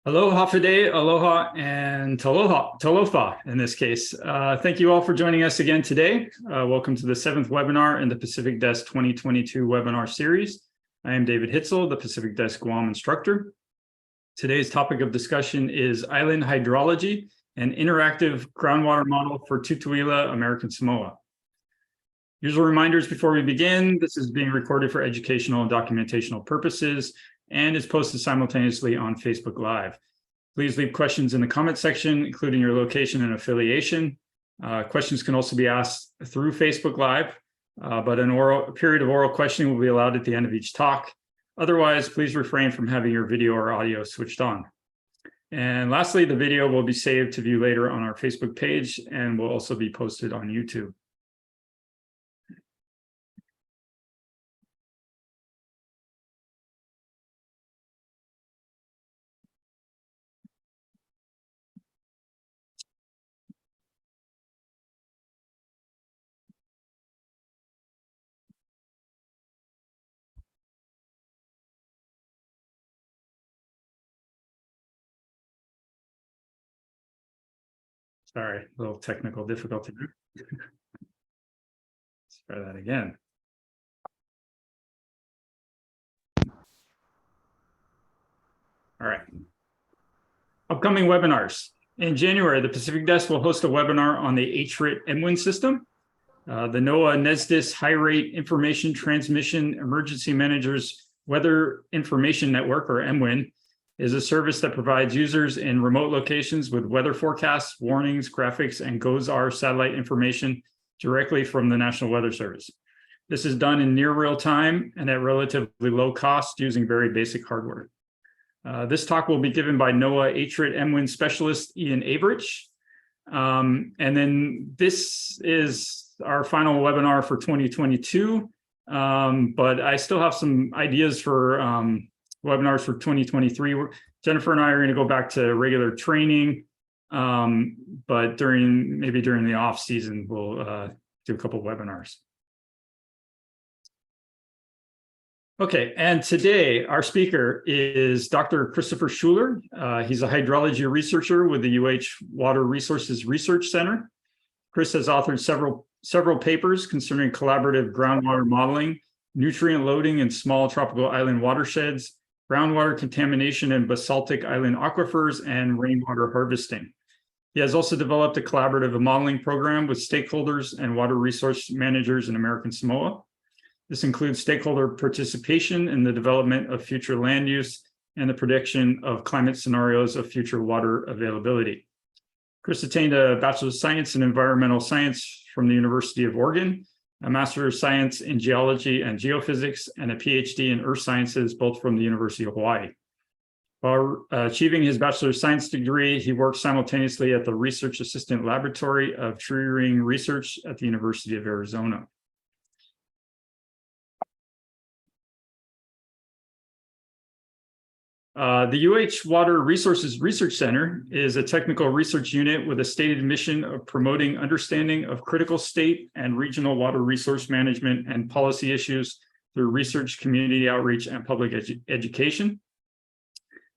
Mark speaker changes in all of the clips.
Speaker 1: Aloha Fide, aloha, and talofa in this case. Thank you all for joining us again today. Welcome to the 7th webinar in the Pacific Desk 2022 webinar series. I am David Hitzel, the Pacific Desk Guam instructor. Today's topic of discussion is island hydrology, an interactive groundwater model for Tutuila, American Samoa. Usual reminders before we begin: this is being recorded for educational and documentational purposes and is posted simultaneously on Facebook Live. Please leave questions in the comment section, including your location and affiliation. Questions can also be asked through Facebook Live, but a period of oral questioning will be allowed at the end of each talk. Otherwise, please refrain from having your video or audio switched on. And lastly, the video will be saved to view later on our Facebook page and will also be posted on YouTube. Sorry, a little technical difficulty. Let's try that again. All right. Upcoming webinars. In January, the Pacific Desk will host a webinar on the HRIT MWIN system. The NOAA NESDIS High Rate Information Transmission Emergency Managers Weather Information Network, or MWIN, is a service that provides users in remote locations with weather forecasts, warnings, graphics, and GOES-R satellite information directly from the National Weather Service. This is done in near real time and at relatively low cost using very basic hardware. This talk will be given by NOAA HRIT MWIN specialist Ian Averich. And then this is our final webinar for 2022, but I still have some ideas for webinars for 2023. Jennifer and I are going to go back to regular training, but maybe during the off season, we'll do a couple of webinars. Okay, and today our speaker is Dr. Christopher Shuler. He's a hydrology researcher with the UH Water Resources Research Center. Chris has authored several papers concerning collaborative groundwater modeling, nutrient loading in small tropical island watersheds, groundwater contamination in basaltic island aquifers, and rainwater harvesting. He has also developed a collaborative modeling program with stakeholders and water resource managers in American Samoa. This includes stakeholder participation in the development of future land use and the prediction of climate scenarios of future water availability. Chris attained a Bachelor of Science in Environmental Science from the University of Oregon, a Master of Science in Geology and Geophysics, and a PhD in Earth Sciences, both from the University of Hawaii. While achieving his Bachelor of Science degree, he worked simultaneously at the Research Assistant Laboratory of Tree Ring Research at the University of Arizona. The UH Water Resources Research Center is a technical research unit with a stated mission of promoting understanding of critical state and regional water resource management and policy issues through research, community outreach, and public education.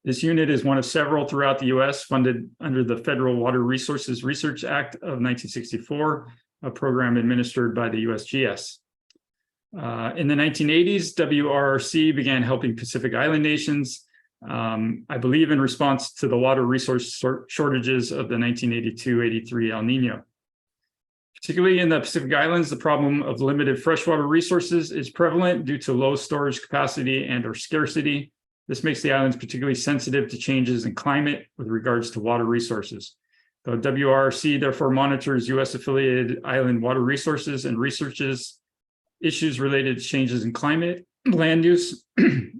Speaker 1: This unit is one of several throughout the U.S. funded under the Federal Water Resources Research Act of 1964, a program administered by the USGS. In the 1980s, WRRC began helping Pacific Island nations, I believe in response to the water resource shortages of the 1982-83 El Nino. Particularly in the Pacific Islands, the problem of limited freshwater resources is prevalent due to low storage capacity and/or scarcity. This makes the islands particularly sensitive to changes in climate with regards to water resources. The WRRC therefore monitors U.S.-affiliated island water resources and researches issues related to changes in climate, land use,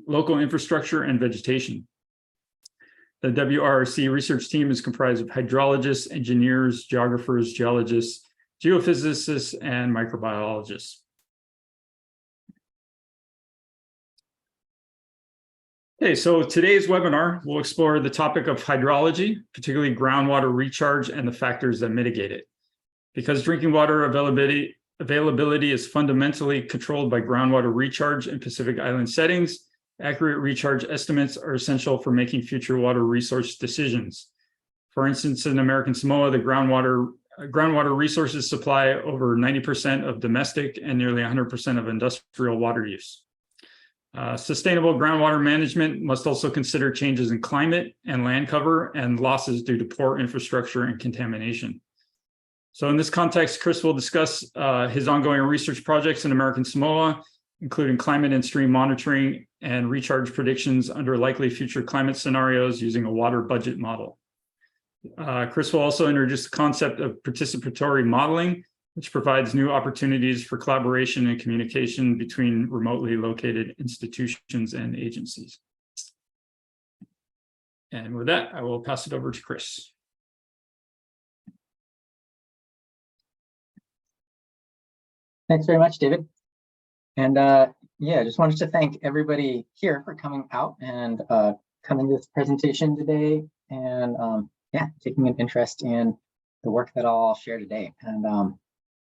Speaker 1: local infrastructure, and vegetation. The WRRC research team is comprised of hydrologists, engineers, geographers, geologists, geophysicists, and microbiologists. Okay, so today's webinar will explore the topic of hydrology, particularly groundwater recharge and the factors that mitigate it. Because drinking water availability is fundamentally controlled by groundwater recharge in Pacific Island settings, Accurate recharge estimates are essential for making future water resource decisions. For instance, in American Samoa, the groundwater resources supply over 90% of domestic and nearly 100% of industrial water use. Sustainable groundwater management must also consider changes in climate and land cover and losses due to poor infrastructure and contamination. So in this context, Chris will discuss his ongoing research projects in American Samoa, including climate and stream monitoring and recharge predictions under likely future climate scenarios using a water budget model. Chris will also introduce the concept of participatory modeling, which provides new opportunities for collaboration and communication between remotely located institutions and agencies. And with that, I will pass it over to Chris.
Speaker 2: Thanks very much, David. And yeah, I just wanted to thank everybody here for coming out and coming to this presentation today and yeah, taking an interest in the work that I'll share today. And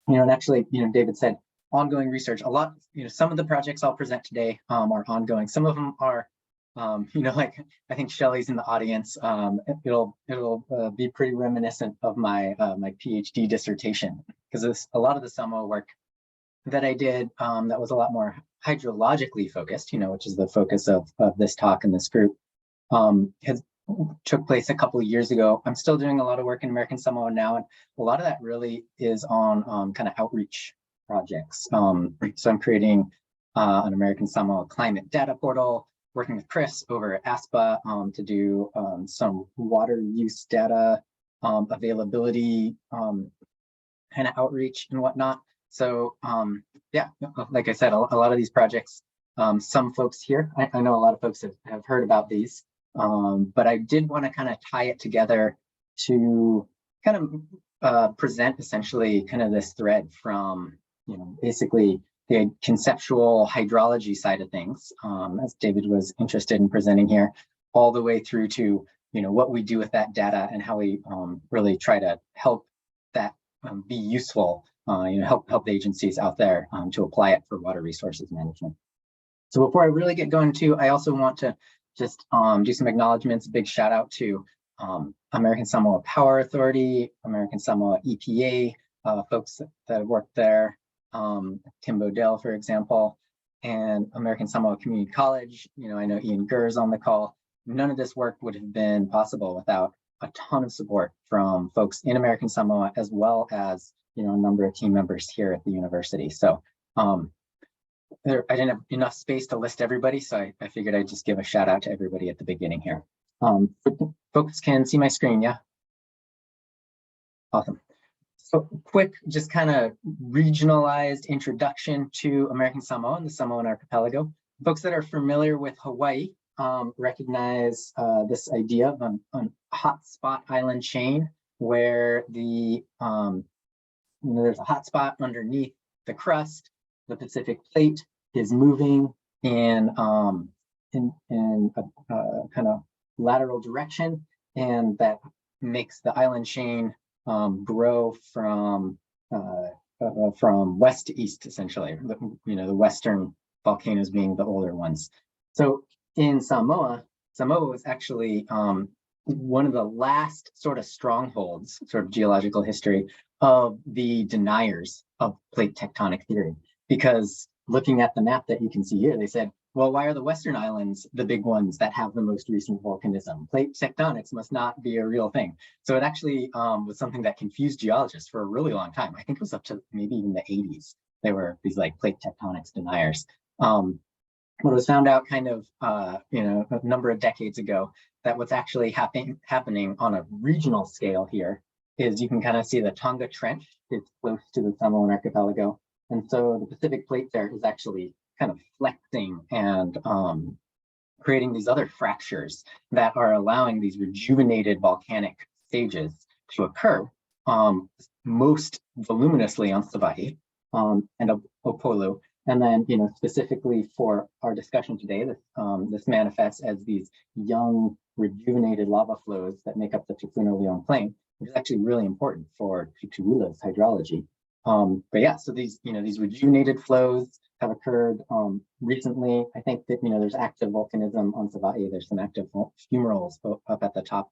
Speaker 2: and actually, David said ongoing research. A lot, some of the projects I'll present today are ongoing. Some of them are, like I think Shelley's in the audience. It'll be pretty reminiscent of my my PhD dissertation, because a lot of the Samoa work that I did that was a lot more hydrologically focused, which is the focus of this talk and this group, took place a couple of years ago. I'm still doing a lot of work in American Samoa now, and a lot of that really is on kind of outreach projects. So I'm creating an American Samoa climate data portal, working with Chris over at ASPA to do some water use data availability kind of outreach and whatnot. So yeah, like I said, a lot of these projects, some folks here, I know a lot of folks have heard about these, but I did want to kind of tie it together to kind of present essentially kind of this thread from, basically the conceptual hydrology side of things, as David was interested in presenting here, all the way through to, what we do with that data and how we really try to help that be useful, help the agencies out there to apply it for water resources management. So before I really get going too, I also want to just do some acknowledgements. Big shout out to American Samoa Power Authority, American Samoa EPA, folks that have worked there, Tim Bodell, for example, and American Samoa Community College. I know Ian Gurr's on the call. None of this work would have been possible without a ton of support from folks in American Samoa, as well as a number of team members here at the university. So I didn't have enough space to list everybody, so I figured I'd just give a shout out to everybody at the beginning here. Folks can see my screen, yeah? Awesome. So quick, just kind of regionalized introduction to American Samoa and the Samoan archipelago. Folks that are familiar with Hawaii recognize this idea of a hotspot island chain where the there's a hotspot underneath the crust. The Pacific plate is moving in a kind of lateral direction, and that makes the island chain grow from west to east, essentially. The western volcanoes being the older ones. So in Samoa is actually one of the last sort of strongholds, sort of geological history, of the deniers of plate tectonic theory. Because looking at the map that you can see here, they said, well, why are the Western islands the big ones that have the most recent volcanism? Plate tectonics must not be a real thing. So it actually was something that confused geologists for a really long time. I think it was up to maybe even the 80s. There were these like plate tectonics deniers. What was found out kind of, a number of decades ago, that what's actually happening on a regional scale here is you can kind of see the Tonga Trench is close to the Samoan archipelago. And so the Pacific plate there is actually kind of flexing and creating these other fractures that are allowing these rejuvenated volcanic stages to occur most voluminously on Savaii and Opolu. And then, specifically for our discussion today, this manifests as these young rejuvenated lava flows that make up the Tutuila plain, which is actually really important for Tutuila's hydrology. But yeah, so these, these rejuvenated flows have occurred recently. I think that, there's active volcanism on Savaii. There's some active fumaroles up at the top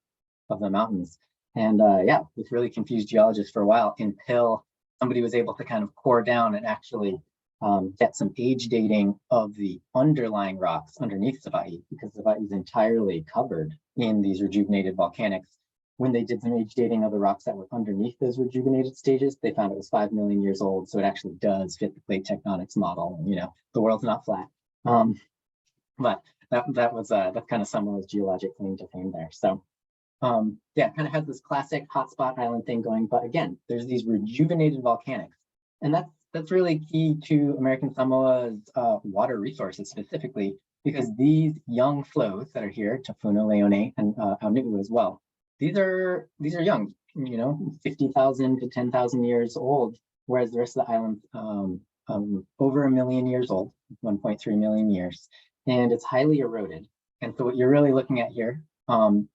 Speaker 2: of the mountains. And yeah, it was really confused geologists for a while until somebody was able to kind of core down and actually get some age dating of the underlying rocks underneath Savaii, because Savaii is entirely covered in these rejuvenated volcanics. When they did some age dating of the rocks that were underneath those rejuvenated stages, they found it was 5 million years old. So it actually does fit the plate tectonics model. And, the world's not flat. But that's kind of Samoa's geologic claim to fame there. So yeah, it kind of has this classic hotspot island thing going. But again, there's these rejuvenated volcanics. And that's really key to American Samoa's water resources specifically, because these young flows that are here, Tafuna, Leone, and Aunuu as well, these are young, 50,000 to 10,000 years old, whereas the rest of the island over 1 million years old, 1.3 million years, and it's highly eroded. And so what you're really looking at here,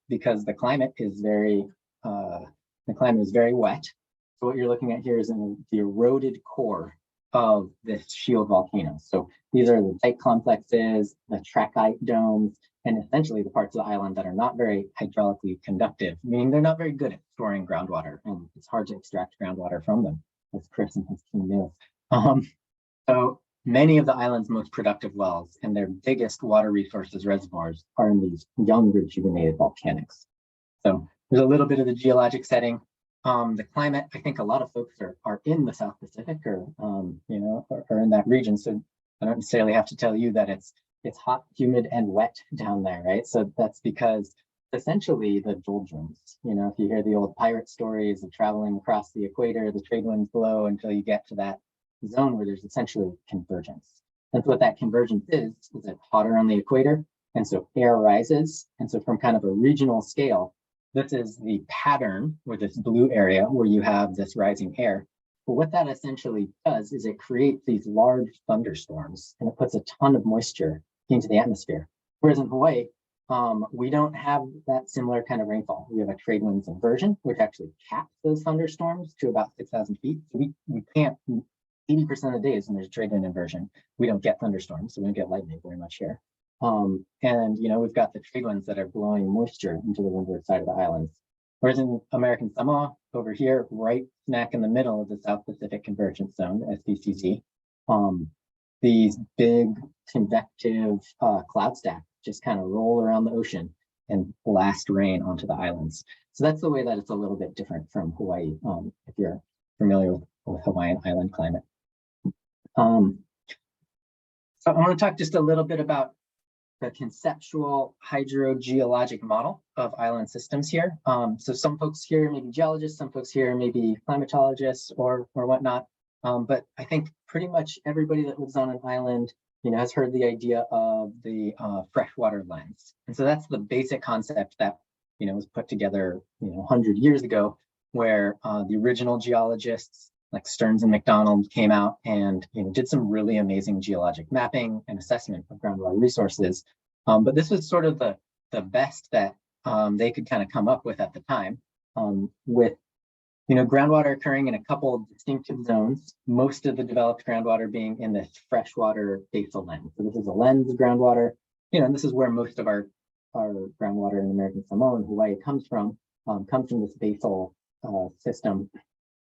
Speaker 2: because the climate is very wet. So what you're looking at here is the eroded core of this shield volcano. So these are the dike complexes, the trachyte domes, and essentially the parts of the island that are not very hydraulically conductive, meaning they're not very good at storing groundwater, and it's hard to extract groundwater from them, as Chris and his team knows. So many of the island's most productive wells and their biggest water resources reservoirs are in these young rejuvenated volcanics. So there's a little bit of the geologic setting. The climate, I think a lot of folks are in the South Pacific or in that region. So I don't necessarily have to tell you that it's hot, humid, and wet down there, right? So that's because essentially the doldrums, if you hear the old pirate stories of traveling across the equator, the trade winds blow until you get to that zone where there's essentially convergence. That's what that convergence is it's hotter on the equator. And so air rises. And so from kind of a regional scale, this is the pattern with this blue area where you have this rising air. But what that essentially does is it creates these large thunderstorms, and it puts a ton of moisture into the atmosphere. Whereas in Hawaii, we don't have that similar kind of rainfall. We have a trade winds inversion, which actually caps those thunderstorms to about 6,000 feet. So we can't, 80% of the days when there's a trade wind inversion, we don't get thunderstorms, so we don't get lightning very much here. And we've got the trade winds that are blowing moisture into the windward side of the islands. Whereas in American Samoa, over here, right smack in the middle of the South Pacific Convergence Zone, SPCZ, these big convective cloud stacks just kind of roll around the ocean and blast rain onto the islands. So that's the way that it's a little bit different from Hawaii, if you're familiar with Hawaiian island climate. So I want to talk just a little bit about the conceptual hydrogeologic model of island systems here. So some folks here may be geologists, some folks here may be climatologists or whatnot. But I think pretty much everybody that lives on an island, has heard the idea of the freshwater lens. And so that's the basic concept that, was put together, 100 years ago, where the original geologists like Stearns and McDonald came out and did some really amazing geologic mapping and assessment of groundwater resources. But this was sort of the best that they could kind of come up with at the time, with groundwater occurring in a couple of distinctive zones, most of the developed groundwater being in this freshwater basal lens. So this is a lens of groundwater, and this is where most of our groundwater in American Samoa and Hawaii comes from this basal system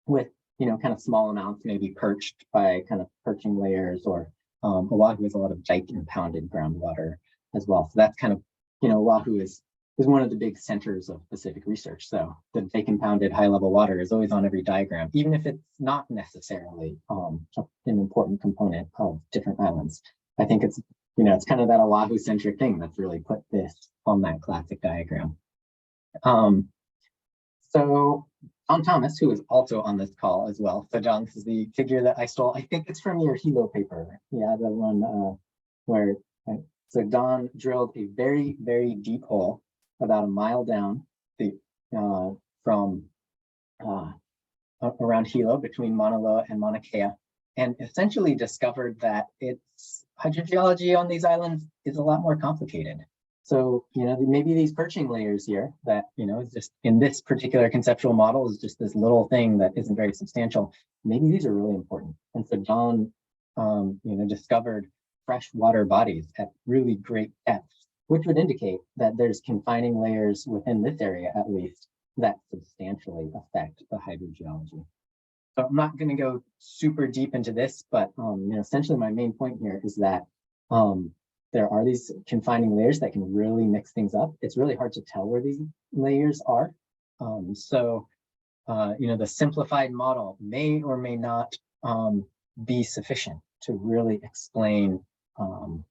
Speaker 2: with kind of small amounts maybe perched by kind of perching layers, or Oahu has a lot of dike impounded groundwater as well. So that's kind of, Oahu is one of the big centers of Pacific research. So the dike impounded high level water is always on every diagram, even if it's not necessarily an important component of different islands. I think it's, it's kind of that Oahu centric thing that's really put this on that classic diagram. So John Thomas, who is also on this call as well. So John, this is the figure that I stole. I think it's from your Hilo paper. Yeah, the one where, so Don drilled a very, very deep hole about a mile down from around Hilo between Mauna Loa and Mauna Kea, and essentially discovered that its hydrogeology on these islands is a lot more complicated. So, maybe these perching layers here that, is just in this particular conceptual model is just this little thing that isn't very substantial. Maybe these are really important. And so John discovered freshwater bodies at really great depths, which would indicate that there's confining layers within this area, at least, that substantially affect the hydrogeology. So I'm not going to go super deep into this, but essentially my main point here is that there are these confining layers that can really mix things up. It's really hard to tell where these layers are. The simplified model may or may not be sufficient to really explain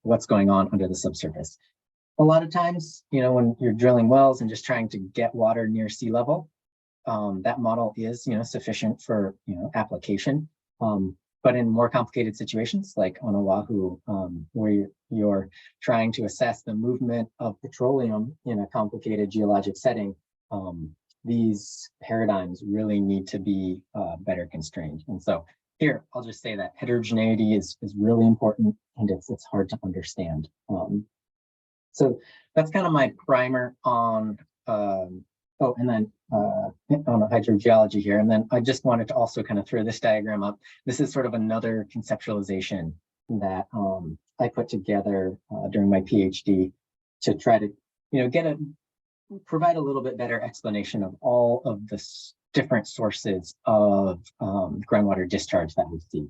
Speaker 2: what's going on under the subsurface. A lot of times, when you're drilling wells and just trying to get water near sea level, that model is, sufficient for, application. But in more complicated situations, like on Oahu, where you're trying to assess the movement of petroleum in a complicated geologic setting, these paradigms really need to be better constrained. And so here, I'll just say that heterogeneity is really important, and it's hard to understand. So that's kind of my primer on on hydrogeology here. And then I just wanted to also kind of throw this diagram up. This is sort of another conceptualization that I put together during my PhD to try to, provide a little bit better explanation of all of the different sources of groundwater discharge that we see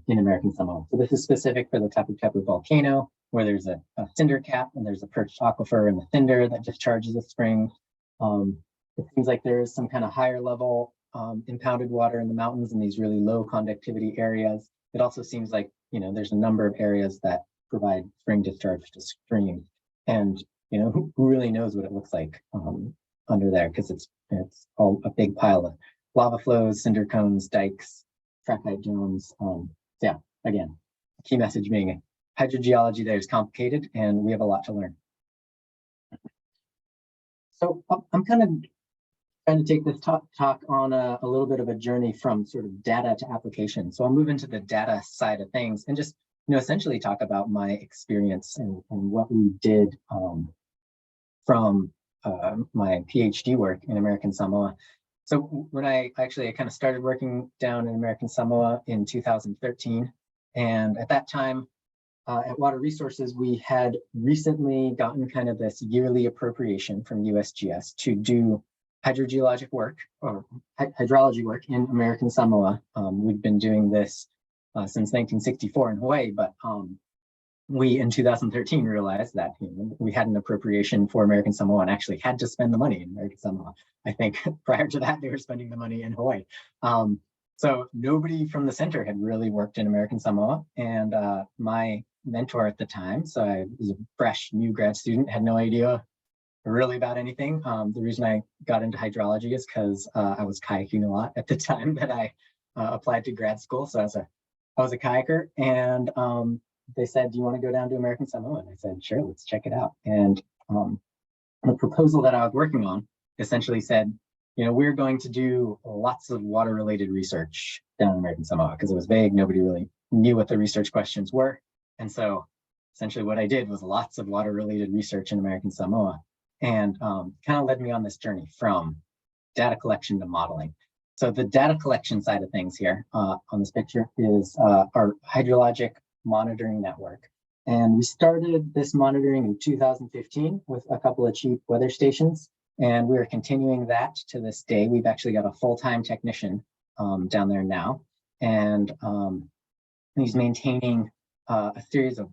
Speaker 2: in American Samoa. So this is specific for the Tapu Tapu volcano, where there's a cinder cap and there's a perched aquifer in the cinder that discharges a spring. It seems like there is some kind of higher level impounded water in the mountains in these really low conductivity areas. It also seems like, there's a number of areas that provide spring discharge to streams. And, who really knows what it looks like under there, because it's all a big pile of lava flows, cinder cones, dikes, trachyte domes. Yeah, again, key message being hydrogeology there is complicated and we have a lot to learn. So I'm kind of trying to take this talk on a little bit of a journey from sort of data to application. So I'll move into the data side of things and just essentially talk about my experience and what we did from my PhD work in American Samoa. So when I kind of started working down in American Samoa in 2013, and at that time at Water Resources, we had recently gotten kind of this yearly appropriation from USGS to do hydrogeologic work or hydrology work in American Samoa. We've been doing this since 1964 in Hawaii, but we in 2013 realized that we had an appropriation for American Samoa and actually had to spend the money in American Samoa. I think prior to that, they were spending the money in Hawaii. So nobody from the center had really worked in American Samoa. And my mentor at the time, so I was a fresh new grad student, had no idea really about anything. The reason I got into hydrology is because I was kayaking a lot at the time that I applied to grad school. So I was a kayaker, and they said, "Do you want to go down to American Samoa?" And I said, "Sure, let's check it out." And the proposal that I was working on essentially said, we're going to do lots of water-related research down in American Samoa, because it was vague. Nobody really knew what the research questions were. And so essentially what I did was lots of water-related research in American Samoa, and kind of led me on this journey from data collection to modeling. So the data collection side of things here on this picture is our hydrologic monitoring network. And we started this monitoring in 2015 with a couple of cheap weather stations. And we're continuing that to this day. We've actually got a full-time technician down there now. And he's maintaining a series of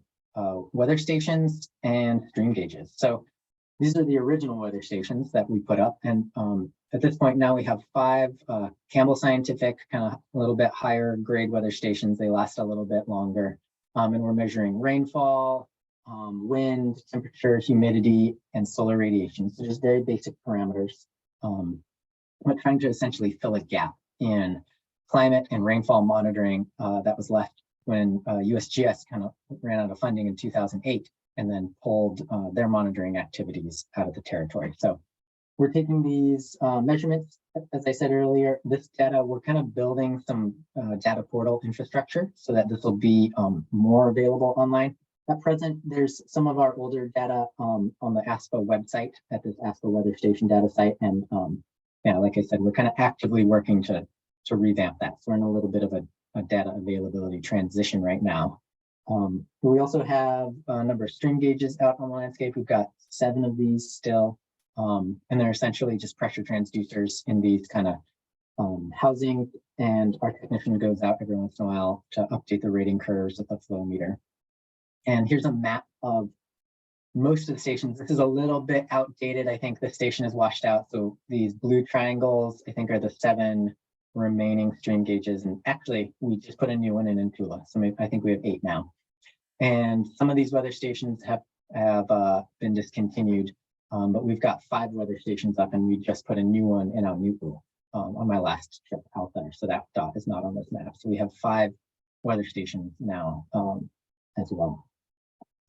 Speaker 2: weather stations and stream gauges. So these are the original weather stations that we put up. And at this point now we have 5 Campbell Scientific, kind of a little bit higher grade weather stations. They last a little bit longer. And we're measuring rainfall, wind, temperature, humidity, and solar radiation. So just very basic parameters. We're trying to essentially fill a gap in climate and rainfall monitoring that was left when USGS kind of ran out of funding in 2008 and then pulled their monitoring activities out of the territory. So we're taking these measurements, as I said earlier, this data, we're kind of building some data portal infrastructure so that this will be more available online. At present, there's some of our older data on the ASPA website at this ASPA weather station data site. And yeah, like I said, we're kind of actively working to revamp that. So we're in a little bit of a data availability transition right now. We also have a number of stream gauges out on the landscape. We've got 7 of these still, and they're essentially just pressure transducers in these kind of housing, and our technician goes out every once in a while to update the rating curves of the flow meter. And here's a map of most of the stations. This is a little bit outdated. I think the station is washed out. So these blue triangles, I think, are the 7 remaining stream gauges. And actually, we just put a new one in Tutuila. So maybe, I think we have 8 now. And some of these weather stations have been discontinued, but we've got 5 weather stations up, and we just put a new one in Nuku on my last trip out there. So that dot is not on this map. So we have 5 weather stations now as well.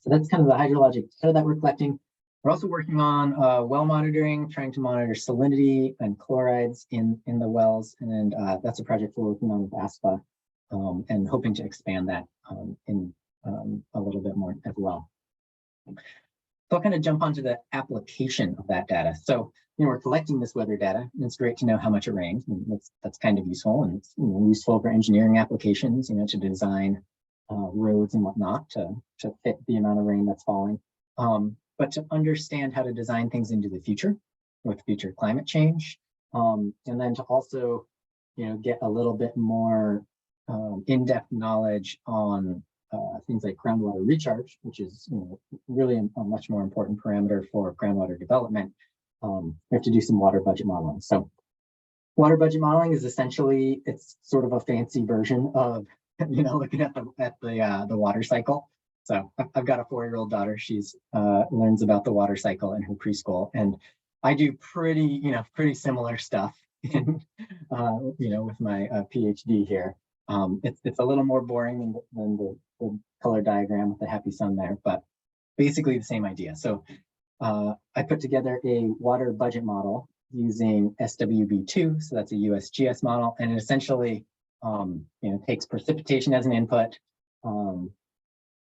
Speaker 2: So that's kind of the hydrologic data that we're collecting. We're also working on well monitoring, trying to monitor salinity and chlorides in the wells. And that's a project we're working on with ASPA and hoping to expand that in a little bit more as well. So I'll kind of jump onto the application of that data. So, we're collecting this weather data, and it's great to know how much it rains. And that's kind of useful, and it's useful for engineering applications, to design roads and whatnot to fit the amount of rain that's falling. But to understand how to design things into the future with future climate change, and then to also, get a little bit more in-depth knowledge on things like groundwater recharge, which is really a much more important parameter for groundwater development. We have to do some water budget modeling. So water budget modeling is essentially, it's sort of a fancy version of looking at the water cycle. So I've got a 4-year-old daughter. She's learns about the water cycle in her preschool, and I do pretty similar stuff in with my PhD here. It's a little more boring than the color diagram with the happy sun there, but basically the same idea. So I put together a water budget model using SWB2, so that's a USGS model, and it essentially takes precipitation as an input,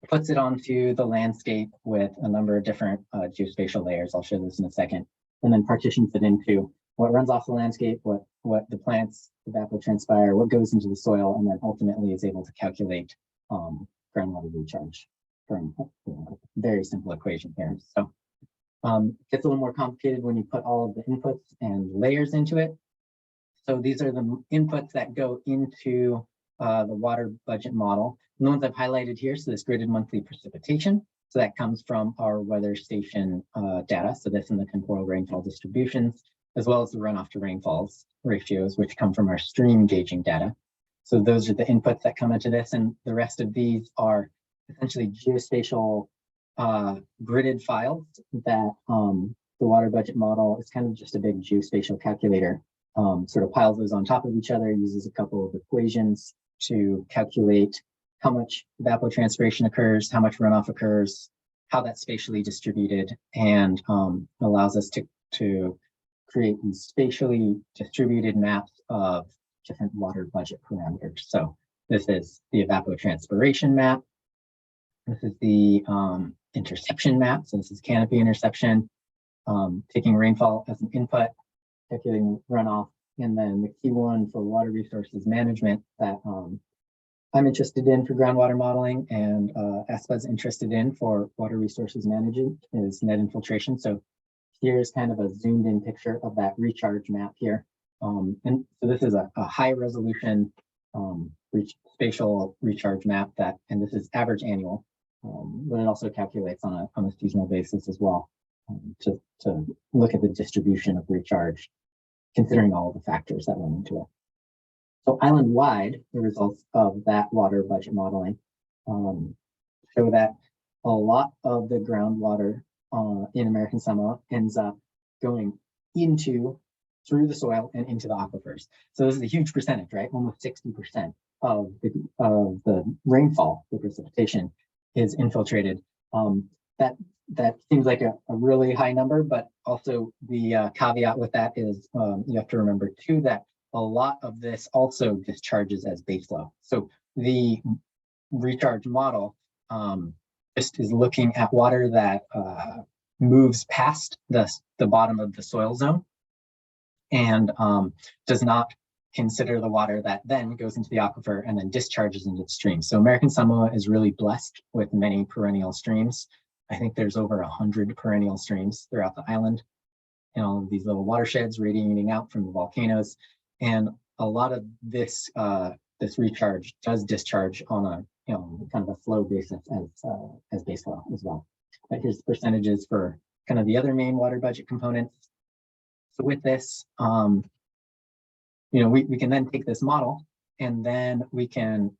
Speaker 2: puts it onto the landscape with a number of different geospatial layers. I'll show this in a second, and then partitions it into what runs off the landscape, what the plants evapotranspire, what goes into the soil, and then ultimately is able to calculate groundwater recharge from a very simple equation here. So it gets a little more complicated when you put all of the inputs and layers into it. So these are the inputs that go into the water budget model. And the ones I've highlighted here, so this gridded monthly precipitation. So that comes from our weather station data. So this and the temporal rainfall distributions, as well as the runoff to rainfalls ratios, which come from our stream gauging data. So those are the inputs that come into this, and the rest of these are essentially geospatial gridded files that the water budget model is kind of just a big geospatial calculator. Sort of piles those on top of each other, uses a couple of equations to calculate how much evapotranspiration occurs, how much runoff occurs, how that's spatially distributed, and allows us to create these spatially distributed maps of different water budget parameters. So this is the evapotranspiration map. This is the interception map. So this is canopy interception, taking rainfall as an input, calculating runoff, and then the key one for water resources management that I'm interested in for groundwater modeling, and ASPA is interested in for water resources management, is net infiltration. So here's kind of a zoomed in picture of that recharge map here. And so this is a high resolution spatial recharge map and this is average annual, but it also calculates on a seasonal basis as well, to look at the distribution of recharge, considering all of the factors that went into it. So island-wide, the results of that water budget modeling show that a lot of the groundwater in American Samoa ends up going through the soil and into the aquifers. So this is a huge percentage, right? Almost 60% of the rainfall, the precipitation, is infiltrated. That seems like a really high number, but also the caveat with that is you have to remember too that a lot of this also discharges as base flow. So the recharge model just is looking at water that moves past the bottom of the soil zone and does not consider the water that then goes into the aquifer and then discharges into the stream. So American Samoa is really blessed with many perennial streams. I think there's over 100 perennial streams throughout the island, and all of these little watersheds radiating out from the volcanoes. And a lot of this this recharge does discharge on a kind of a flow basis as base flow as well. But here's the percentages for kind of the other main water budget components. So with this, we can then take this model and then we can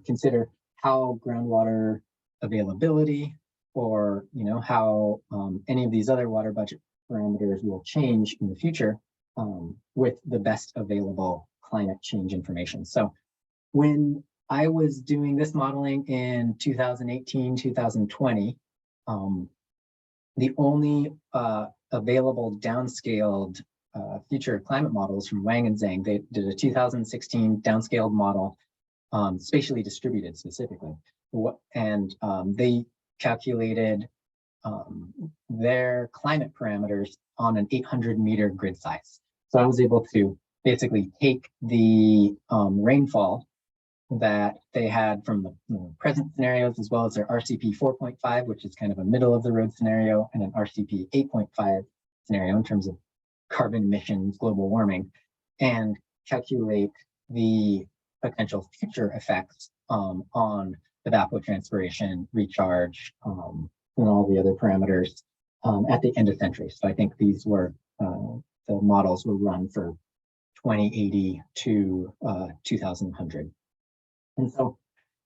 Speaker 2: consider how groundwater availability or how any of these other water budget parameters will change in the future with the best available climate change information. So when I was doing this modeling in 2018, 2020, the only available downscaled future climate models from Wang and Zhang, they did a 2016 downscaled model, spatially distributed specifically. And they calculated their climate parameters on an 800-meter grid size. So I was able to basically take the rainfall that they had from the present scenarios, as well as their RCP 4.5, which is kind of a middle of the road scenario, and an RCP 8.5 scenario in terms of carbon emissions, global warming, and calculate the potential future effects on evapotranspiration, recharge, and all the other parameters at the end of century. So I think these were, the models were run for 2080 to 2100. And so,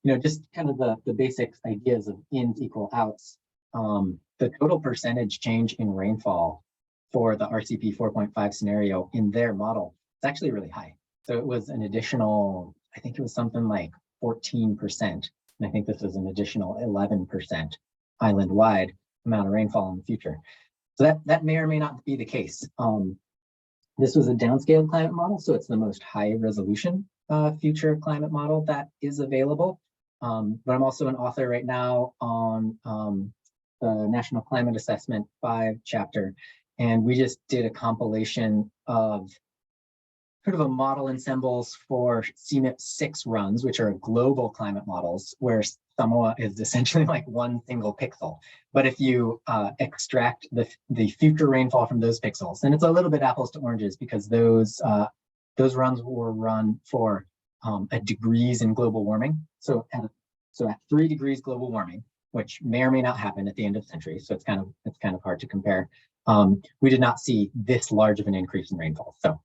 Speaker 2: just kind of the basic ideas of ins equal outs. The total percentage change in rainfall for the RCP 4.5 scenario in their model is actually really high. So it was an additional, I think it was something like 14%. And I think this was an additional 11% island-wide amount of rainfall in the future. So that may or may not be the case. This was a downscaled climate model, so it's the most high resolution future climate model that is available. But I'm also an author right now on the National Climate Assessment 5 chapter, and we just did a compilation of sort of a model ensembles for CMIP 6 runs, which are global climate models, where Samoa is essentially like one single pixel. But if you extract the future rainfall from those pixels, and it's a little bit apples to oranges because those runs were run for at degrees in global warming. So at 3 degrees global warming, which may or may not happen at the end of the century, so it's kind of hard to compare. We did not see this large of an increase in rainfall. So,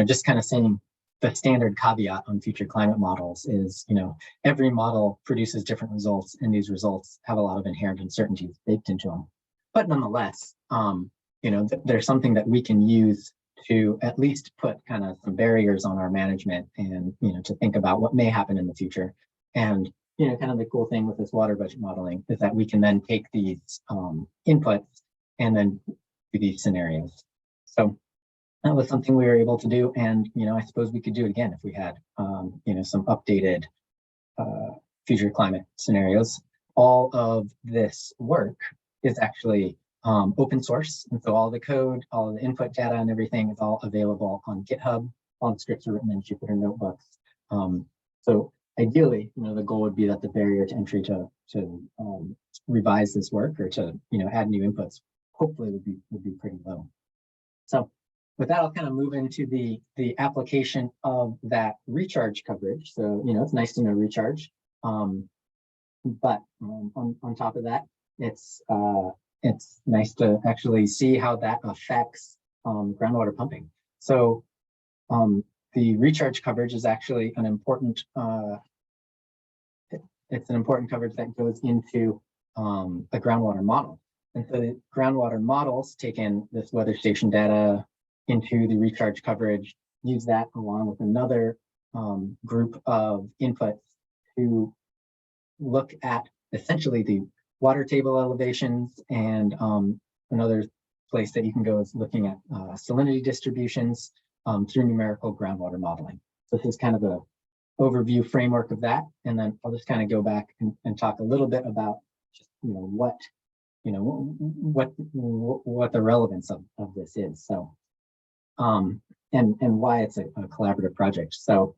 Speaker 2: just kind of saying the standard caveat on future climate models is, every model produces different results, and these results have a lot of inherent uncertainties baked into them. But nonetheless, there's something that we can use to at least put kind of some barriers on our management and, to think about what may happen in the future. And, kind of the cool thing with this water budget modeling is that we can then take these inputs and then do these scenarios. So that was something we were able to do. And, I suppose we could do it again if we had, some updated future climate scenarios. All of this work is actually open source. And so all the code, all of the input data and everything is all available on GitHub. All the scripts are written in Jupyter notebooks. So ideally, the goal would be that the barrier to entry to revise this work or to, add new inputs, hopefully would be pretty low. So with that, I'll kind of move into the application of that recharge coverage. So, it's nice to know recharge. But on top of that, it's nice to actually see how that affects groundwater pumping. So the recharge coverage is actually an important, it's an important coverage that goes into a groundwater model. And so the groundwater models take in this weather station data into the recharge coverage, use that along with another group of inputs to look at essentially the water table elevations, and another place that you can go is looking at salinity distributions through numerical groundwater modeling. So this is kind of a overview framework of that, and then I'll just kind of go back and talk a little bit about just what the relevance of this is. So and why it's a collaborative project. So,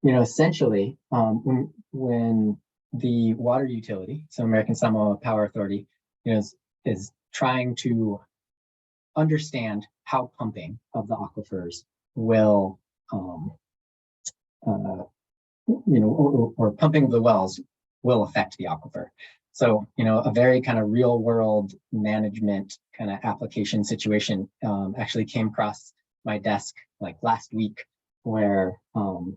Speaker 2: essentially, when the water utility, so American Samoa Power Authority, is trying to understand how pumping of the aquifers will, or pumping of the wells will affect the aquifer. So, a very kind of real world management kind of application situation actually came across my desk like last week, where, in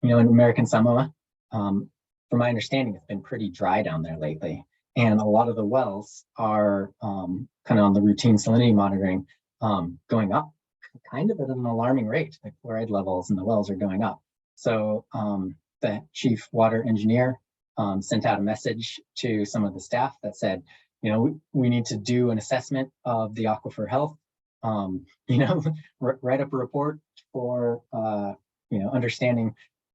Speaker 2: American Samoa, from my understanding, it's been pretty dry down there lately. And a lot of the wells are kind of on the routine salinity monitoring going up kind of at an alarming rate. The chloride levels in the wells are going up. So the chief water engineer sent out a message to some of the staff that said, we need to do an assessment of the aquifer health, write up a report for, understanding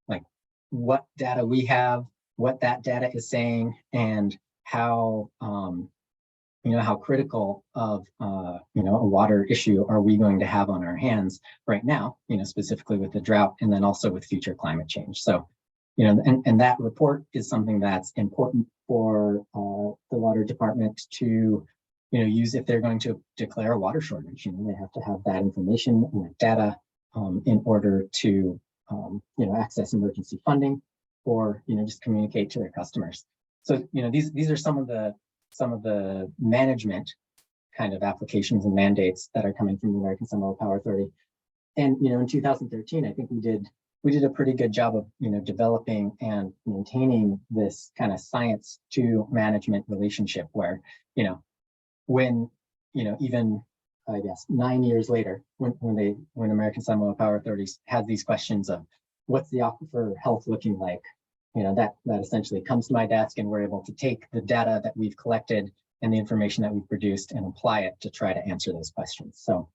Speaker 2: like what data we have, what that data is saying, and how, how critical of, a water issue are we going to have on our hands right now, specifically with the drought, and then also with future climate change. So, and that report is something that's important for the water department to, use if they're going to declare a water shortage. They have to have that information and that data in order to, access emergency funding, or, just communicate to their customers. So, these are some of the management kind of applications and mandates that are coming from the American Samoa Power Authority. And, in 2013, I think we did a pretty good job of, developing and maintaining this kind of science to management relationship where, when, even, I guess, 9 years later, when American Samoa Power Authorities had these questions of what's the aquifer health looking like, that essentially comes to my desk, and we're able to take the data that we've collected and the information that we've produced and apply it to try to answer those questions. So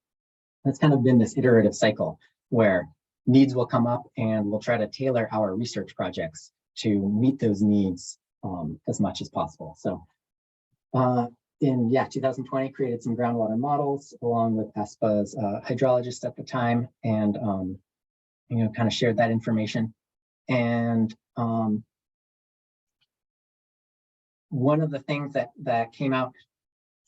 Speaker 2: that's kind of been this iterative cycle where needs will come up, and we'll try to tailor our research projects to meet those needs as much as possible. So in 2020, created some groundwater models along with ASPA's hydrologist at the time, and kind of shared that information. And one of the things that came out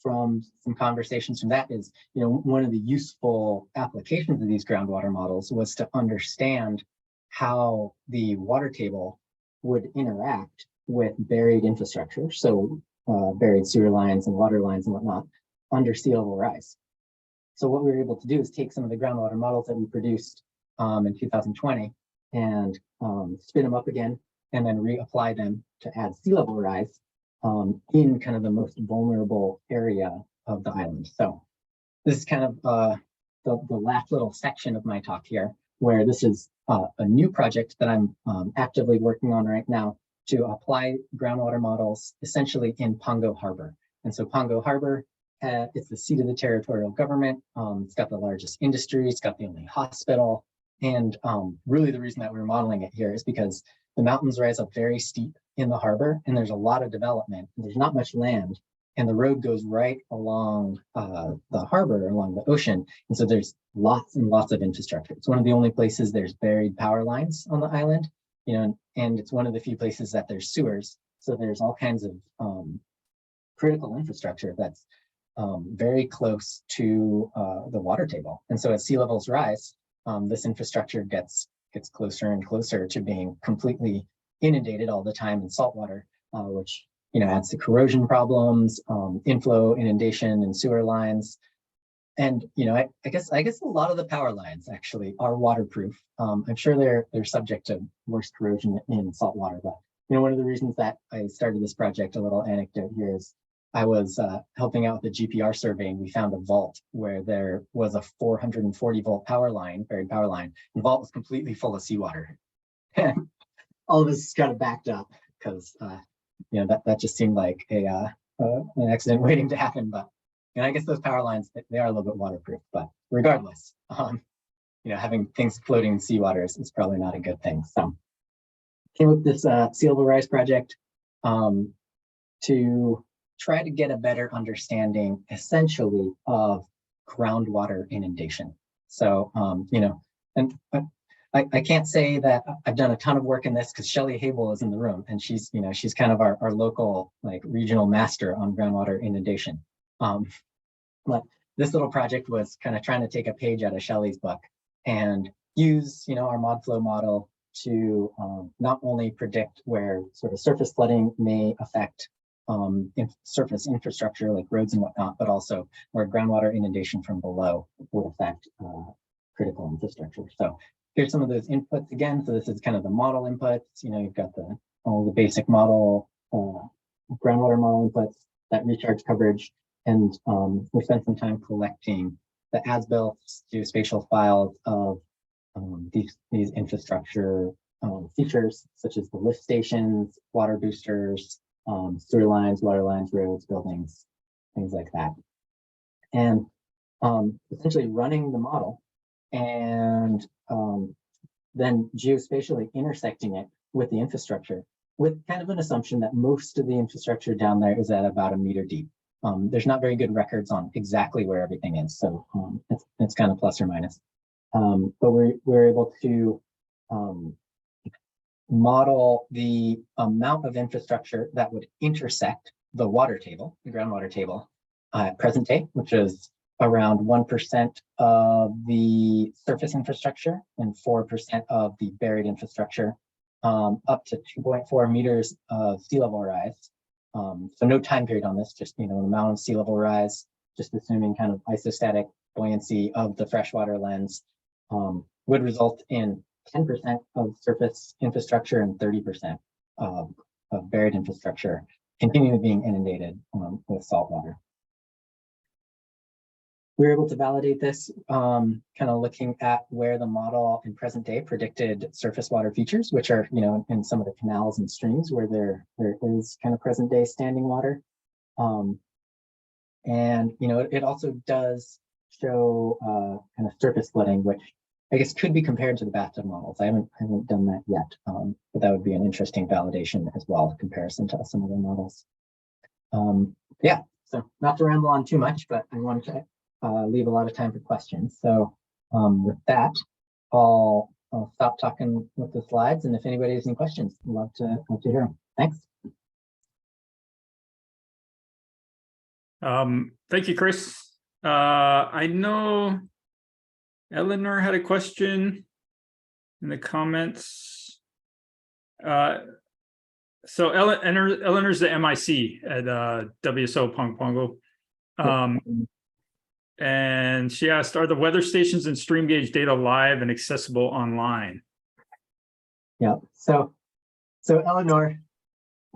Speaker 2: from some conversations from that is, one of the useful applications of these groundwater models was to understand how the water table would interact with buried infrastructure. So buried sewer lines and water lines and whatnot under sea level rise. So what we were able to do is take some of the groundwater models that we produced in 2020 and spin them up again, and then reapply them to add sea level rise in kind of the most vulnerable area of the island. So this is kind of the last little section of my talk here, where this is a new project that I'm actively working on right now to apply groundwater models essentially in Pongo Harbor. And so Pongo Harbor, it's the seat of the territorial government. It's got the largest industry, it's got the only hospital. And really the reason that we're modeling it here is because the mountains rise up very steep in the harbor, and there's a lot of development. There's not much land, and the road goes right along the harbor, along the ocean. And so there's lots and lots of infrastructure. It's one of the only places there's buried power lines on the island, and it's one of the few places that there's sewers. So there's all kinds of critical infrastructure that's very close to the water table. And so as sea levels rise, this infrastructure gets closer and closer to being completely inundated all the time in saltwater, which adds to corrosion problems, inflow, inundation, and sewer lines. And I guess a lot of the power lines actually are waterproof. I'm sure they're subject to worse corrosion in saltwater, but one of the reasons that I started this project, a little anecdote here, is I was helping out with the GPR survey, and we found a vault where there was a 440 volt power line, buried power line. The vault was completely full of seawater. And all of this is kind of backed up because that just seemed like an accident waiting to happen. But I guess those power lines, they are a little bit waterproof. But regardless, having things floating in seawater is probably not a good thing. So came up with this sea level rise project to try to get a better understanding, essentially, of groundwater inundation. So, you know, and I can't say that I've done a ton of work in this because Shelley Hable is in the room, and she's, you know, she's kind of our local, like, regional master on groundwater inundation. But this little project was kind of trying to take a page out of Shelley's book and use, you know, our ModFlow model to not only predict where sort of surface flooding may affect surface infrastructure like roads and whatnot, but also where groundwater inundation from below would affect critical infrastructure. So here's some of those inputs again. So this is kind of the model inputs. You know, you've got all the basic model, groundwater model inputs, that recharge coverage, and we spent some time collecting the as-built geospatial files of these infrastructure features, such as the lift stations, water boosters, sewer lines, water lines, roads, buildings, things like that. And essentially running the model and then geospatially intersecting it with the infrastructure, with kind of an assumption that most of the infrastructure down there is at about 1 meter deep. There's not very good records on exactly where everything is, so it's kind of plus or minus. But we're able to model the amount of infrastructure that would intersect the water table, the groundwater table, at present day, which is around 1% of the surface infrastructure and 4% of the buried infrastructure, up to 2.4 meters of sea level rise. So no time period on this, just, you know, an amount of sea level rise, just assuming kind of isostatic buoyancy of the freshwater lens, would result in 10% of surface infrastructure and 30% of buried infrastructure continually being inundated with salt water. We were able to validate this kind of looking at where the model in present day predicted surface water features, which are, you know, in some of the canals and streams where there is kind of present day standing water. And, you know, it also does show kind of surface flooding, which I guess could be compared to the bathtub models. I haven't done that yet, but that would be an interesting validation as well, in comparison to some of the models. Yeah, so not to ramble on too much, but I wanted to leave a lot of time for questions. So with that, I'll stop talking with the slides, and if anybody has any questions, I'd love to hear them. Thanks.
Speaker 1: Thank you, Chris. I know Eleanor had a question in the comments. So Eleanor's the MIC at WSO Pong Pongo. And she asked, are the weather stations and stream gauge data live and accessible online?
Speaker 2: Yeah, so Eleanor,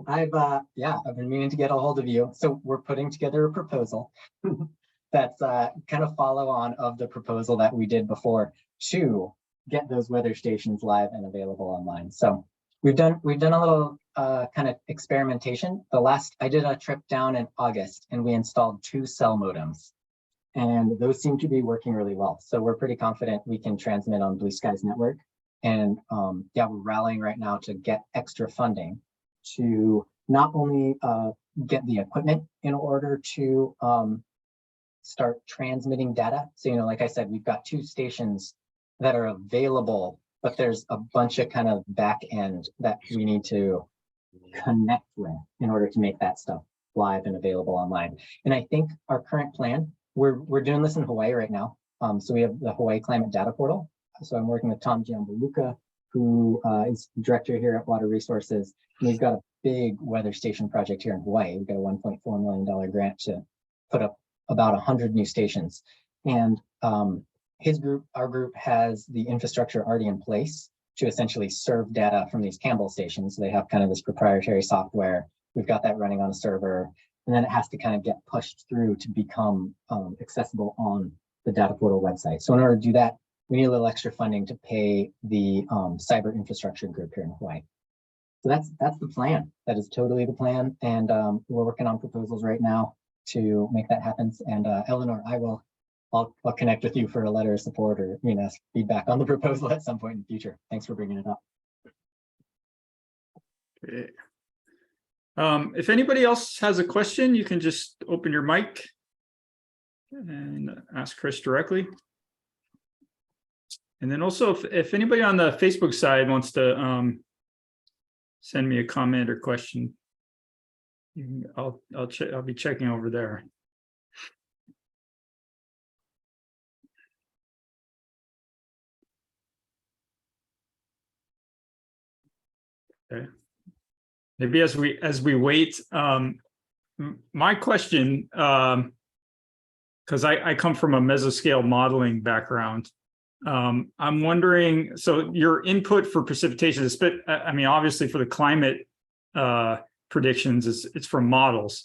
Speaker 2: I've been meaning to get a hold of you. So we're putting together a proposal that's kind of follow on of the proposal that we did before to get those weather stations live and available online. So we've done a little kind of experimentation. I did a trip down in August and we installed 2 cell modems, and those seem to be working really well. So we're pretty confident we can transmit on Blue Sky's network. And yeah, we're rallying right now to get extra funding to not only get the equipment in order to start transmitting data. So, you know, like I said, we've got 2 stations that are available, but there's a bunch of kind of back end that we need to connect with in order to make that stuff live and available online. And I think our current plan, we're doing this in Hawaii right now. So we have the Hawaii Climate Data Portal. So I'm working with Tom Giambaluca, who is director here at Water Resources. And we've got a big weather station project here in Hawaii. We've got a $1.4 million grant to put up about 100 new stations. And our group has the infrastructure already in place to essentially serve data from these Campbell stations. So they have kind of this proprietary software. We've got that running on a server, and then it has to kind of get pushed through to become accessible on the data portal website. So in order to do that, we need a little extra funding to pay the cyber infrastructure group here in Hawaii. So that's the plan. That is totally the plan. And we're working on proposals right now to make that happen. And Eleanor, I'll connect with you for a letter of support or, you know, feedback on the proposal at some point in the future. Thanks for bringing it up.
Speaker 1: Okay. If anybody else has a question, you can just open your mic and ask Chris directly. And then also, if anybody on the Facebook side wants to send me a comment or question, I'll be checking over there. Okay. Maybe as we wait, my question, because I come from a mesoscale modeling background. I'm wondering, so your input for precipitation is, I mean, obviously for the climate predictions, it's from models.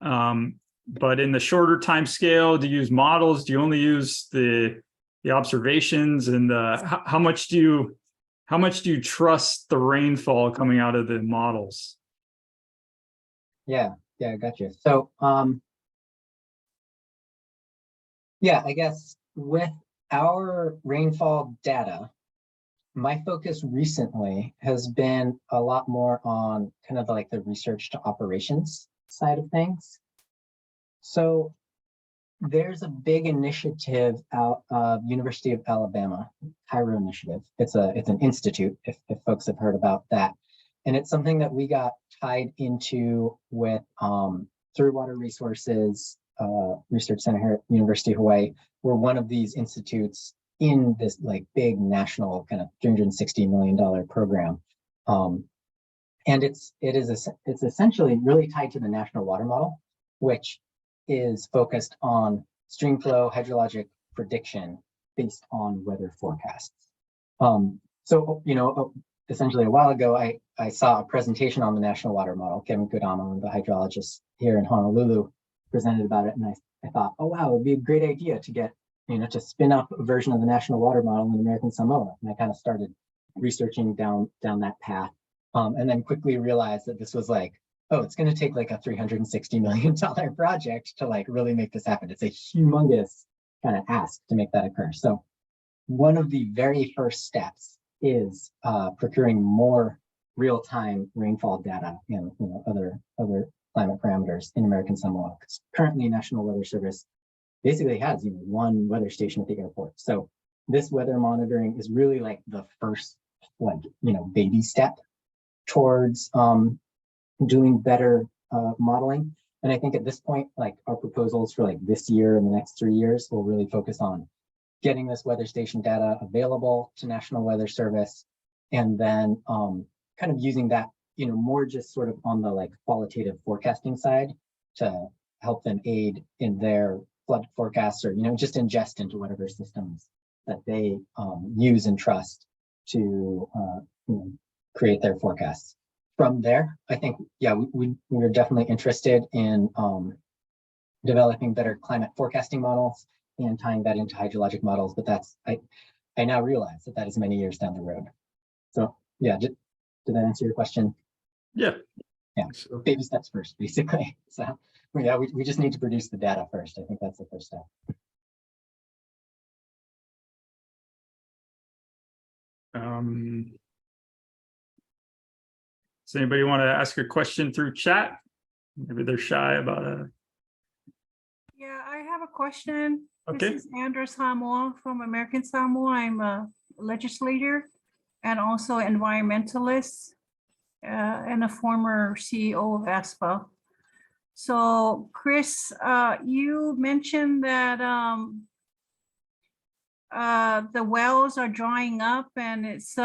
Speaker 1: But in the shorter time scale, do you use models? Do you only use the observations? And how much do you trust the rainfall coming out of the models?
Speaker 2: Yeah, I got you. So, yeah, I guess with our rainfall data, my focus recently has been a lot more on kind of like the research to operations side of things. So there's a big initiative out of University of Alabama, Cairo Initiative. It's an institute, if folks have heard about that. And it's something that we got tied into with through Water Resources Research Center here at University of Hawaii. We're one of these institutes in this like big national kind of $360 million program. And it's essentially really tied to the National Water Model, which is focused on stream flow hydrologic prediction based on weather forecasts. So, you know, essentially a while ago, I saw a presentation on the National Water Model. Kevin Kodama, the hydrologist here in Honolulu, presented about it. And I thought, oh, wow, it'd be a great idea to get, you know, to spin up a version of the National Water Model in American Samoa. And I kind of started researching down that path. And then quickly realized that this was like, oh, it's going to take like a $360 million project to like really make this happen. It's a humongous kind of ask to make that occur. So one of the very first steps is procuring more real-time rainfall data and other climate parameters in American Samoa. Because currently, National Weather Service basically has one weather station at the airport. So this weather monitoring is really like the first baby step towards doing better modeling. And I think at this point, like our proposals for like this year and the next 3 years will really focus on getting this weather station data available to National Weather Service, and then kind of using that, more just sort of on the like qualitative forecasting side to help them aid in their flood forecasts, or just ingest into whatever systems that they use and trust to create their forecasts. From there, I think, yeah, we're definitely interested in developing better climate forecasting models and tying that into hydrologic models. But that's, I now realize that is many years down the road. So yeah, did that answer your question?
Speaker 1: Yeah.
Speaker 2: Yeah, so baby steps first, basically. So yeah, we just need to produce the data first. I think that's the first step.
Speaker 1: Does anybody want to ask a question through chat? Maybe they're shy about it.
Speaker 3: Yeah, I have a question.
Speaker 1: Okay.
Speaker 3: This is Andrew Samoa from American Samoa. I'm a legislator and also environmentalist and a former CEO of ASPA. So Chris, you mentioned that the wells are drying up, and it's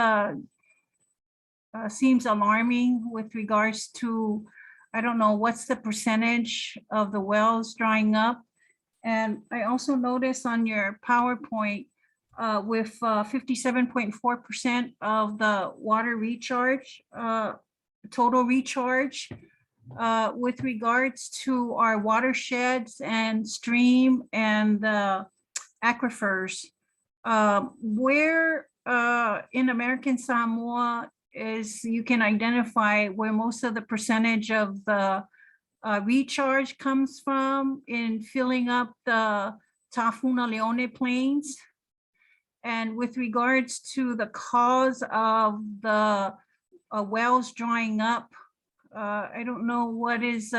Speaker 3: seems alarming with regards to, I don't know, what's the percentage of the wells drying up. And I also noticed on your PowerPoint with 57.4% of the water recharge, total recharge, with regards to our watersheds and stream and the aquifers. Where in American Samoa is you can identify where most of the percentage of the recharge comes from in filling up the Tafuna Leone plains? And with regards to the cause of the wells drying up, I don't know what is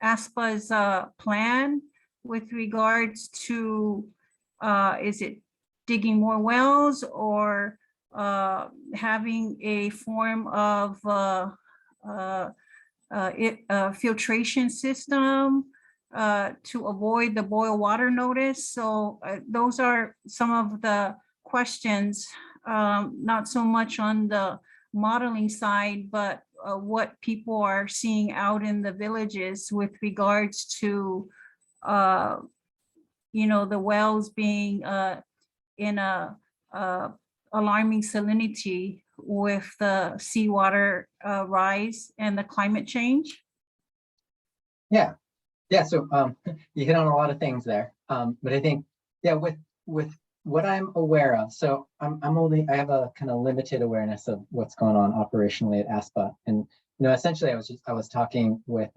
Speaker 3: ASPA's plan with regards to, is it digging more wells or having a form of filtration system to avoid the boil water notice. So those are some of the questions, not so much on the modeling side, but what people are seeing out in the villages with regards to, the wells being in a alarming salinity with the seawater rise and the climate change.
Speaker 2: Yeah. So you hit on a lot of things there. But I think, with what I'm aware of, so I have a kind of limited awareness of what's going on operationally at ASPA. And essentially I was talking with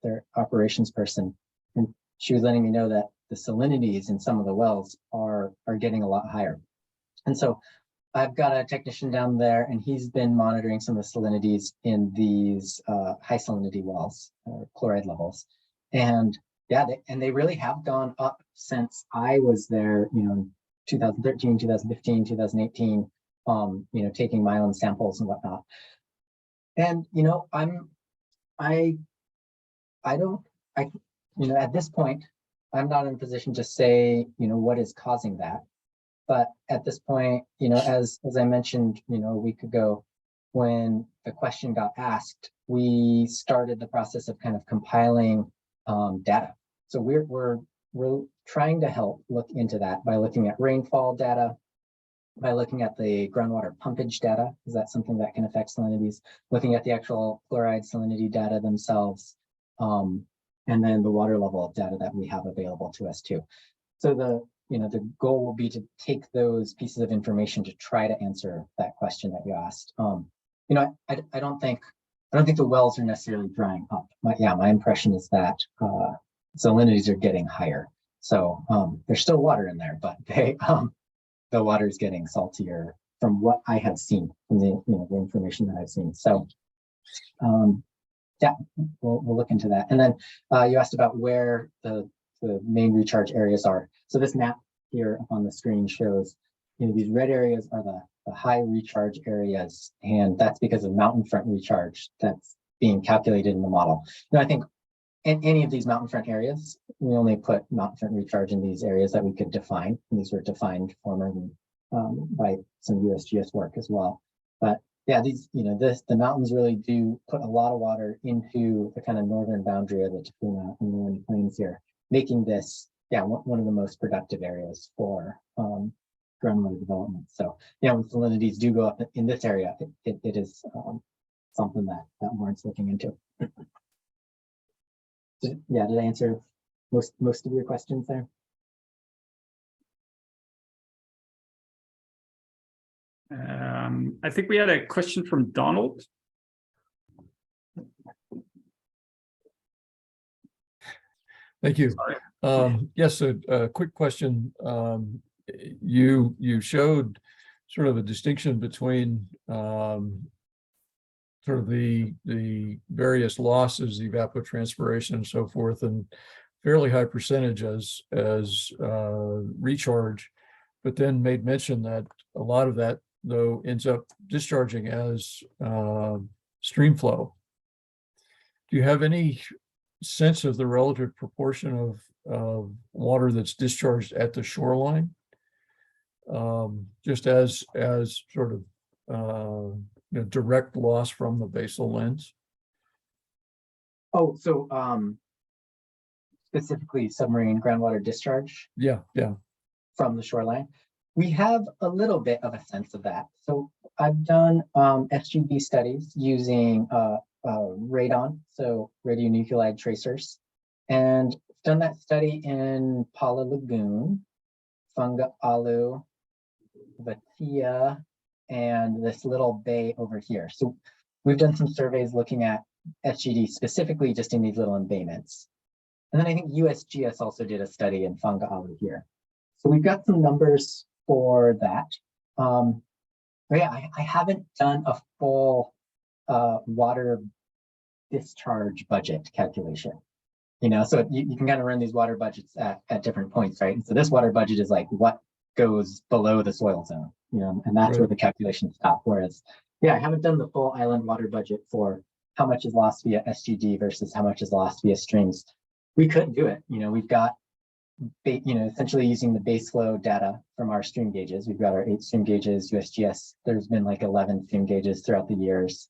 Speaker 2: their operations person, and she was letting me know that the salinities in some of the wells are getting a lot higher. And so I've got a technician down there, and he's been monitoring some of the salinities in these high salinity wells, chloride levels. And yeah, they really have gone up since I was there, 2013, 2015, 2018, taking my own samples and whatnot. And, at this point, I'm not in a position to say, what is causing that. But at this point, as I mentioned, a week ago, when the question got asked, we started the process of kind of compiling data. So we're trying to help look into that by looking at rainfall data, by looking at the groundwater pumpage data. Is that something that can affect salinities? Looking at the actual chloride salinity data themselves, and then the water level data that we have available to us too. So the goal will be to take those pieces of information to try to answer that question that you asked. I don't think the wells are necessarily drying up. My impression is that salinities are getting higher. So there's still water in there, but the water is getting saltier from what I have seen, from the information that I've seen. So we'll look into that. And then you asked about where the main recharge areas are. So this map here up on the screen shows, these red areas are the high recharge areas, and that's because of mountain front recharge that's being calculated in the model. I think in any of these mountain front areas, we only put mountain front recharge in these areas that we could define, and these were defined formerly by some USGS work as well. But yeah, these, the mountains really do put a lot of water into the kind of northern boundary of the Tutuila and Northern Plains here, making this, one of the most productive areas for groundwater development. So when salinities do go up in this area, it is something that warrants looking into. Did I answer most of your questions there?
Speaker 1: I think we had a question from Donald.
Speaker 4: Thank you. Yes, a quick question. You showed sort of a distinction between sort of the various losses, evapotranspiration and so forth, and fairly high percentage as recharge, but then made mention that a lot of that, though, ends up discharging as stream flow. Do you have any sense of the relative proportion of water that's discharged at the shoreline, just as sort of direct loss from the basal lens?
Speaker 2: Oh, so specifically submarine groundwater discharge? Yeah. From the shoreline. We have a little bit of a sense of that. So I've done SGB studies using radon, so radionuclide tracers, and done that study in Pala Lagoon, Funga'alu, Vatia, and this little bay over here. So we've done some surveys looking at SGD specifically just in these little embayments. And then I think USGS also did a study in Funga'alu here. So we've got some numbers for that. But yeah, I haven't done a full water discharge budget calculation. So you can kind of run these water budgets at different points, right? And so this water budget is like what goes below the soil zone, and that's where
Speaker 4: Right.
Speaker 2: the calculations stop. Whereas, yeah, I haven't done the full island water budget for how much is lost via SGD versus how much is lost via streams. We could do it. We've got, essentially using the base flow data from our stream gauges. We've got our 8 stream gauges, USGS. There's been like 11 stream gauges throughout the years.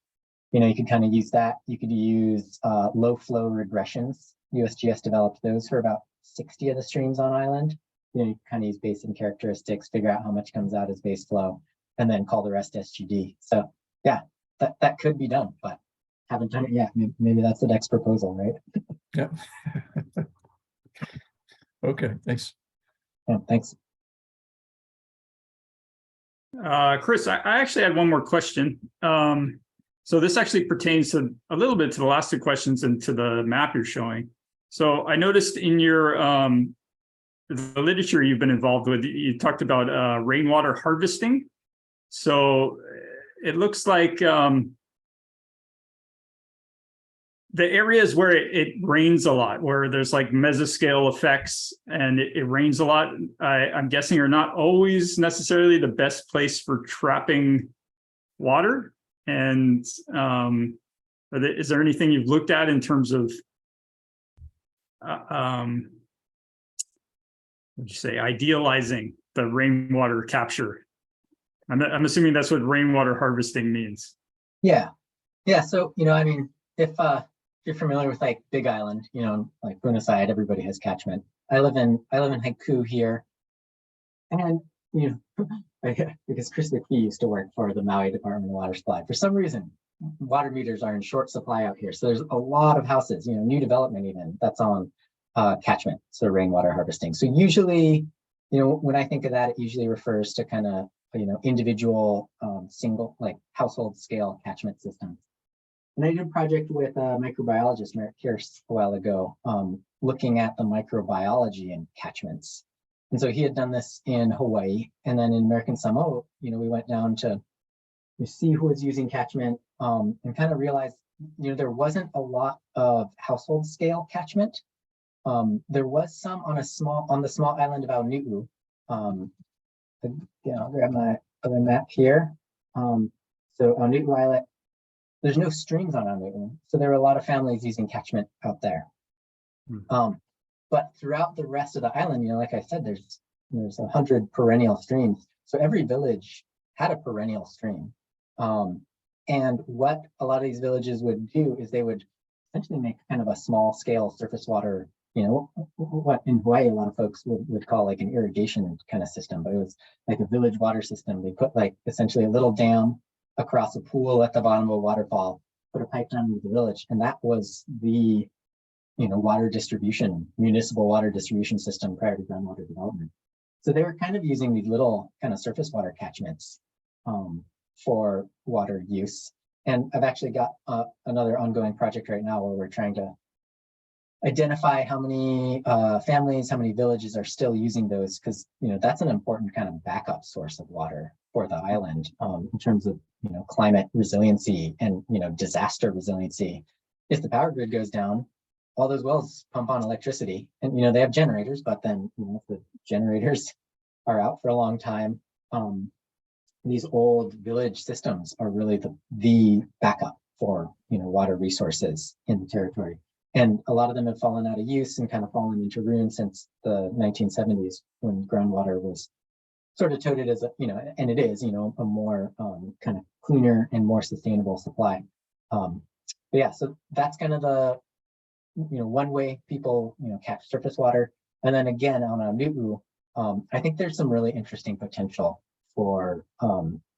Speaker 2: You could kind of use that. You could use low flow regressions. USGS developed those for about 60 of the streams on island. You kind of use basin characteristics, figure out how much comes out as base flow, and then call the rest SGD. So yeah, that could be done, but haven't done it yet. Maybe that's the next proposal, right?
Speaker 4: Yeah. Okay, thanks.
Speaker 2: Yeah, thanks.
Speaker 1: Chris, I actually had one more question. So this actually pertains to a little bit to the last 2 questions and to the map you're showing. So I noticed in your the literature you've been involved with, you talked about rainwater harvesting. So it looks like the areas where it rains a lot, where there's like mesoscale effects and it rains a lot, I'm guessing are not always necessarily the best place for trapping water. And is there anything you've looked at in terms of, what'd you say, idealizing the rainwater capture? I'm assuming that's what rainwater harvesting means.
Speaker 2: Yeah. So, I mean, if you're familiar with like Big Island, like Bunaside, everybody has catchment. I live in Haiku here, and because Chris McPhee used to work for the Maui Department of Water Supply. For some reason, water meters are in short supply out here, so there's a lot of houses, new development even that's on catchment, so rainwater harvesting. So usually, when I think of that, it usually refers to kind of individual single like household scale catchment systems. And I did a project with a microbiologist, Merritt Pierce, a while ago, looking at the microbiology in catchments. And so he had done this in Hawaii, and then in American Samoa, we went down to see who was using catchment, and kind of realized, there wasn't a lot of household scale catchment. There was some on the small island of Aonu'u. I'll grab my other map here. So Aonu'u Islet, there's no streams on Aonu'u, so there were a lot of families using catchment out there. But throughout the rest of the island, like I said, there's 100 perennial streams. So every village had a perennial stream. And what a lot of these villages would do is they would essentially make kind of a small scale surface water, what in Hawaii a lot of folks would call like an irrigation kind of system, but it was like a village water system. They put like essentially a little dam across a pool at the bottom of a waterfall, put a pipe down into the village, and that was the water distribution, municipal water distribution system prior to groundwater development. So they were kind of using these little kind of surface water catchments for water use. And I've actually got another ongoing project right now where we're trying to identify how many families, how many villages are still using those, because that's an important kind of backup source of water for the island in terms of climate resiliency and disaster resiliency. If the power grid goes down, all those wells pump on electricity, and they have generators, but then if the generators are out for a long time, these old village systems are really the backup for water resources in the territory. And a lot of them have fallen out of use and kind of fallen into ruin since the 1970s, when groundwater was sort of touted as and it is, a more kind of cleaner and more sustainable supply. But yeah, so that's kind of the one way people catch surface water. And then again on Aonu'u, I think there's some really interesting potential for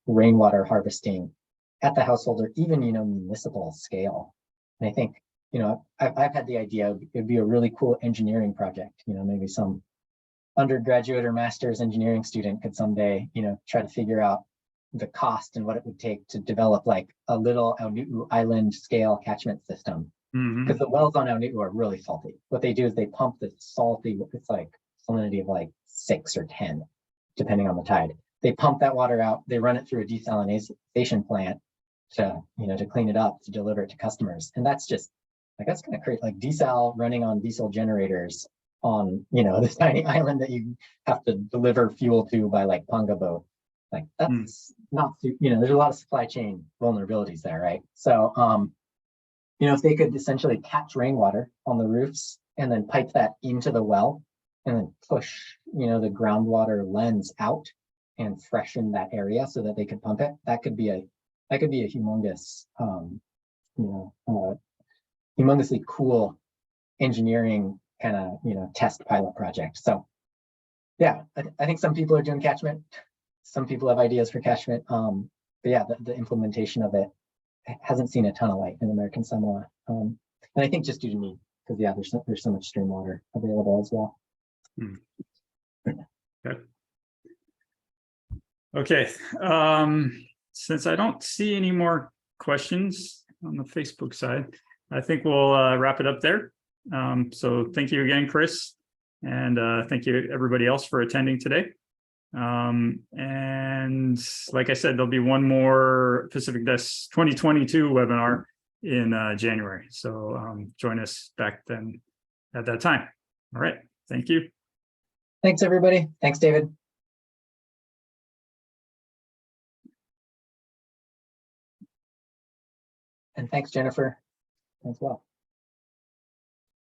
Speaker 2: rainwater harvesting at the household or even municipal scale. And I think I've had the idea it'd be a really cool engineering project. Maybe some undergraduate or master's engineering student could someday try to figure out the cost and what it would take to develop like a little Aonu'u island scale catchment system. Because the wells on Aonu'u are really salty. What they do is they pump the salty, it's like salinity of like 6 or 10, depending on the tide. They pump that water out, they run it through a desalination plant to clean it up, to deliver it to customers. And that's just like, that's gonna create like desal running on diesel generators on, this tiny island that you have to deliver fuel to by like Ponga boat. Like that's not, there's a lot of supply chain vulnerabilities there, right? So, if they could essentially catch rainwater on the roofs and then pipe that into the well and then push, the groundwater lens out and freshen that area so that they could pump it, that could be a humongous, humongously cool engineering kind of, test pilot project. So yeah, I think some people are doing catchment. Some people have ideas for catchment. But yeah, the implementation of it hasn't seen a ton of light in American Samoa. And I think just due to need, because yeah, there's so much stream water available as well.
Speaker 1: Okay. Since I don't see any more questions on the Facebook side, I think we'll wrap it up there. So thank you again, Chris. And thank you everybody else for attending today. And like I said, there'll be one more Pacific Desk 2022 webinar in January. So join us back then at that time. All right. Thank you.
Speaker 2: Thanks, everybody. Thanks, David. And thanks, Jennifer, as well.